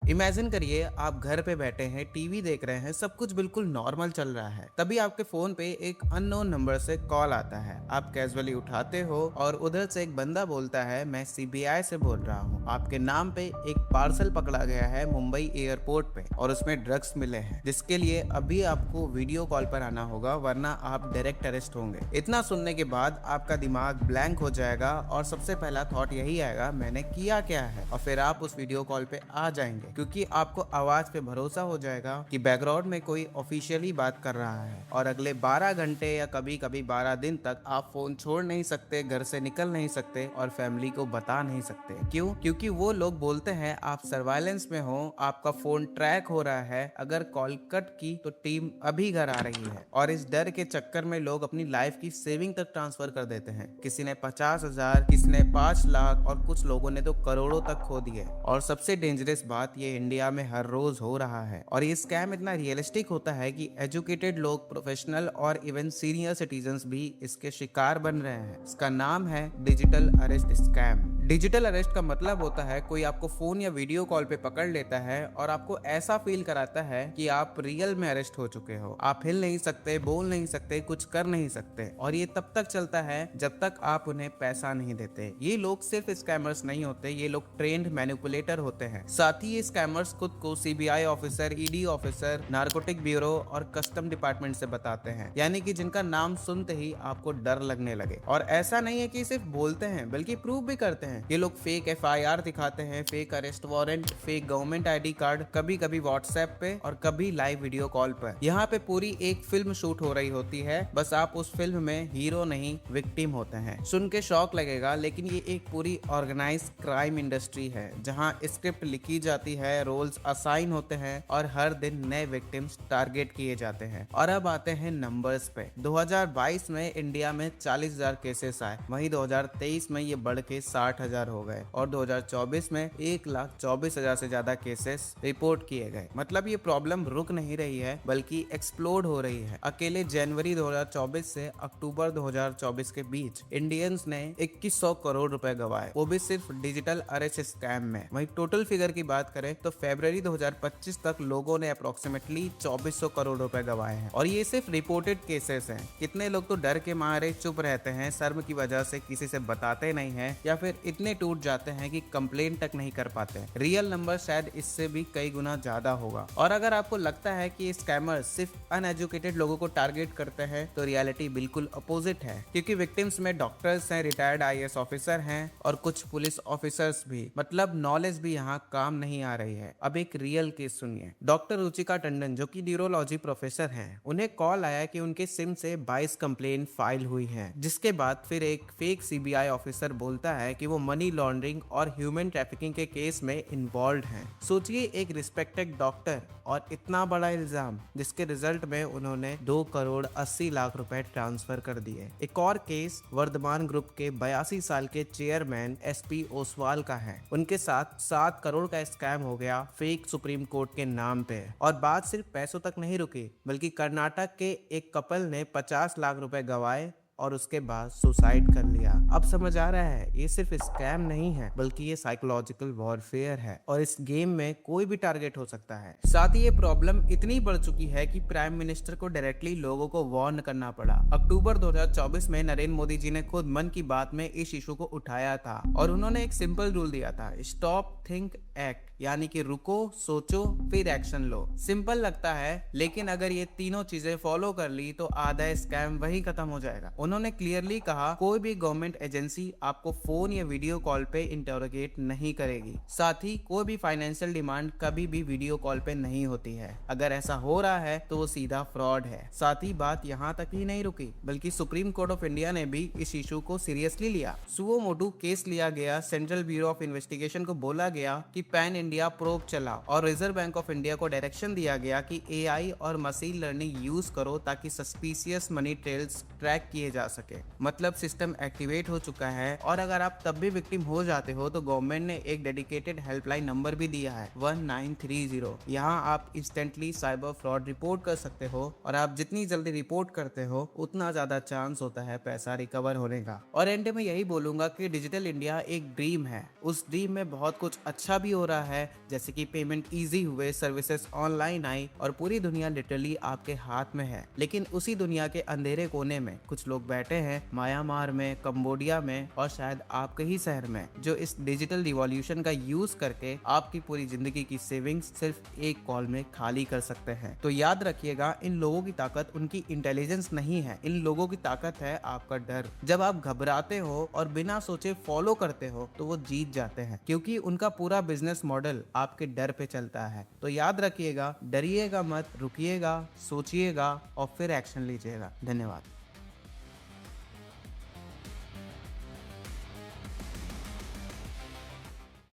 Imagine करिए आप घर पे बैठे हैं, टीवी देख रहे हैं, सब कुछ बिल्कुल नॉर्मल चल रहा है। तभी आपके फोन पे एक अननोन नंबर से कॉल आता है। आप कैजुअली उठाते हो और उधर से एक बंदा बोलता है, मैं सीबीआई से बोल रहा हूँ। आपके नाम पे एक पार्सल पकड़ा गया है मुंबई एयरपोर्ट पे और उसमें ड्रग्स मिले हैं, जिसके लिए अभी आपको वीडियो कॉल पर आना होगा, वरना आप डायरेक्ट अरेस्ट होंगे। इतना सुनने के बाद आपका दिमाग ब्लैंक हो जाएगा और सबसे पहला थॉट यही आएगा, मैंने किया क्या है। और फिर आप उस वीडियो कॉल पे आ जाएंगे, क्योंकि आपको आवाज पे भरोसा हो जाएगा कि बैकग्राउंड में कोई ऑफिशियली बात कर रहा है। और अगले 12 घंटे या कभी कभी 12 दिन तक आप फोन छोड़ नहीं सकते, घर से निकल नहीं सकते और फैमिली को बता नहीं सकते। क्यों? क्योंकि वो लोग बोलते हैं आप सर्वाइलेंस में हो, आपका फोन ट्रैक हो रहा है, अगर कॉल कट की तो टीम अभी घर आ रही है। और इस डर के चक्कर में लोग अपनी लाइफ की सेविंग तक ट्रांसफर कर देते हैं। किसी ने 50,000, किसी ने 5 लाख और कुछ लोगों ने तो करोड़ों तक खो दिए। और सबसे डेंजरस बात, ये इंडिया में हर रोज हो रहा है। और ये स्कैम इतना रियलिस्टिक होता है कि एजुकेटेड लोग, प्रोफेशनल और इवन सीनियर सिटीजन्स भी इसके शिकार बन रहे हैं। इसका नाम है digital arrest scam. Digital arrest का मतलब होता है कोई आपको फोन या वीडियो कॉल पे पकड़ लेता है और आपको ऐसा फील कराता है कि आप रियल में अरेस्ट हो चुके हो। आप हिल नहीं सकते, बोल नहीं सकते, कुछ कर नहीं सकते। और ये तब तक चलता है जब तक आप उन्हें पैसा नहीं देते। ये लोग सिर्फ स्कैमर्स नहीं होते, ये लोग ट्रेंड मैनिपुलेटर होते हैं। साथ ही ये स्कैमर्स खुद को CBI officer, ED officer, narcotic bureau और कस्टम डिपार्टमेंट से बताते हैं, यानी कि जिनका नाम सुनते ही आपको डर लगने लगे। और ऐसा नहीं है कि सिर्फ बोलते हैं, बल्कि प्रूव भी करते हैं। ये लोग फेक एफआईआर दिखाते हैं, fake arrest warrant, fake government ID card, कभी कभी व्हाट्सएप पे और कभी लाइव वीडियो कॉल पर। यहाँ पे पूरी एक फिल्म शूट हो रही होती है, बस आप उस फिल्म में हीरो नहीं विक्टिम होते हैं। सुन के शौक लगेगा, लेकिन ये एक पूरी ऑर्गेनाइज क्राइम इंडस्ट्री है, जहाँ स्क्रिप्ट लिखी जाती है, रोल्स असाइन होते हैं और हर दिन नए विक्टिम्स टारगेट किए जाते हैं। और अब आते हैं नंबर्स पे। 2022 में इंडिया में 40,000 केसेस आए, वहीं 2023 में ये बढ़ के 60,000 हो गए और 2024 में 1,24,000 से ज्यादा केसेस रिपोर्ट किए गए। मतलब ये प्रॉब्लम रुक नहीं रही है, बल्कि एक्सप्लोड हो रही है। अकेले जनवरी 2024 से अक्टूबर 2024 के बीच इंडियंस ने 2100 करोड़ रुपए गवाए, वो भी सिर्फ डिजिटल अरेस्ट स्कैम में। वहीं टोटल फिगर की बात करें तो फरवरी 2025 तक लोगों ने अप्रोक्सीमेटली 2400 करोड़ रुपए गवाए हैं। और ये सिर्फ रिपोर्टेड केसेस हैं। कितने लोग तो डर के मारे चुप रहते हैं, शर्म की वजह से किसी से बताते नहीं हैं, या फिर इतने टूट जाते हैं कि कंप्लेन तक नहीं कर पाते। रियल नंबर शायद इससे भी कई गुना ज्यादा होगा। और अगर आपको लगता है कि स्कैमर सिर्फ अनएजुकेटेड लोगों को टारगेट करते हैं, तो रियलिटी बिल्कुल अपोजिट है। क्योंकि विक्टिम्स में डॉक्टर्स हैं, रिटायर्ड आईएएस ऑफिसर हैं और कुछ पुलिस ऑफिसर्स भी। मतलब नॉलेज भी यहाँ काम नहीं आ रही है। अब एक रियल केस सुनिए। डॉक्टर रुचिका टंडन, जो कि न्यूरोलॉजी प्रोफेसर हैं, उन्हें कॉल आया कि उनके सिम से 22 कंप्लेन फाइल हुई है। जिसके बाद फिर एक फेक सीबीआई ऑफिसर बोलता है कि वो मनी लॉन्ड्रिंग और ह्यूमन ट्रैफिकिंग के केस में इन्वॉल्व हैं। सोचिए, एक रिस्पेक्टेड डॉक्टर और इतना बड़ा इल्जाम, जिसके रिजल्ट में उन्होंने 2 करोड़ 80 लाख रुपए ट्रांसफर कर दिए। एक और केस वर्धमान ग्रुप के 82 साल के चेयरमैन एसपी ओसवाल का है। उनके साथ 7 करोड़ का स्कैम हो गया फेक सुप्रीम कोर्ट के नाम पे। और बात सिर्फ पैसों तक नहीं रुकी, बल्कि कर्नाटक के एक कपल ने 50 लाख रुपए गंवाए और उसके बाद सुसाइड कर लिया। अब समझ आ रहा है, ये सिर्फ स्कैम नहीं है, बल्कि ये साइकोलॉजिकल वॉरफेयर है। और इस गेम में कोई भी टारगेट हो सकता है। साथ ही ये प्रॉब्लम इतनी बढ़ चुकी है कि प्राइम मिनिस्टर को डायरेक्टली लोगों को वार्न करना पड़ा। अक्टूबर 2024 में नरेंद्र मोदी जी ने खुद मन की बात में इस इशू को उठाया था और उन्होंने एक सिंपल रूल दिया था, स्टॉप थिंक एक्ट, यानी कि रुको, सोचो, फिर एक्शन लो। सिंपल लगता है, लेकिन अगर ये तीनों चीजें फॉलो कर ली तो आधा स्कैम वही खत्म हो जाएगा। उन्होंने क्लियरली कहा, कोई भी गवर्नमेंट एजेंसी आपको फोन या वीडियो कॉल पे इंटरोगेट नहीं करेगी। साथ ही कोई भी फाइनेंशियल डिमांड कभी भी वीडियो कॉल पे नहीं होती है। अगर ऐसा हो रहा है तो वो सीधा फ्रॉड है। साथ ही बात यहाँ तक ही नहीं रुकी, बल्कि सुप्रीम कोर्ट ऑफ इंडिया ने भी इस इशू को सीरियसली लिया। सुओ मोटू केस लिया गया, सेंट्रल ब्यूरो ऑफ इन्वेस्टिगेशन को बोला गया कि पैन इंडिया प्रोब चला और रिजर्व बैंक ऑफ इंडिया को डायरेक्शन दिया गया कि एआई और मशीन लर्निंग यूज करो ताकि सस्पिशियस मनी ट्रेल्स ट्रैक किए जा सके। मतलब सिस्टम एक्टिवेट हो चुका है और अगर आप तब भी विक्टिम हो जाते हो तो गवर्नमेंट ने एक डेडिकेटेड हेल्पलाइन नंबर भी दिया है 1930। यहाँ आप इंस्टेंटली साइबर फ्रॉड रिपोर्ट कर सकते हो और आप जितनी जल्दी रिपोर्ट करते हो उतना ज्यादा चांस होता है पैसा रिकवर होने का। और एंड में यही बोलूंगा कि डिजिटल इंडिया एक ड्रीम है, उस ड्रीम में बहुत कुछ अच्छा भी हो रहा है, जैसे कि पेमेंट इजी हुए, सर्विसेज ऑनलाइन आई और पूरी दुनिया लिटरली आपके हाथ में है। लेकिन उसी दुनिया के अंधेरे कोने में कुछ लोग बैठे हैं, म्यांमार में, कंबोडिया में और शायद आपके ही शहर में, जो इस डिजिटल रिवॉल्यूशन का यूज करके आपकी पूरी जिंदगी की सेविंग्स सिर्फ एक कॉल में खाली कर सकते हैं। तो याद रखिएगा, इन लोगों की ताकत उनकी इंटेलिजेंस नहीं है, इन लोगों की ताकत है आपका डर। जब आप घबराते हो और बिना सोचे फॉलो करते हो तो वो जीत जाते हैं, क्योंकि उनका पूरा बिजनेस मॉडल आपके डर पे चलता है। तो याद रखिएगा, डरिएगा मत, रुकिएगा, सोचिएगा और फिर एक्शन लीजिएगा। धन्यवाद।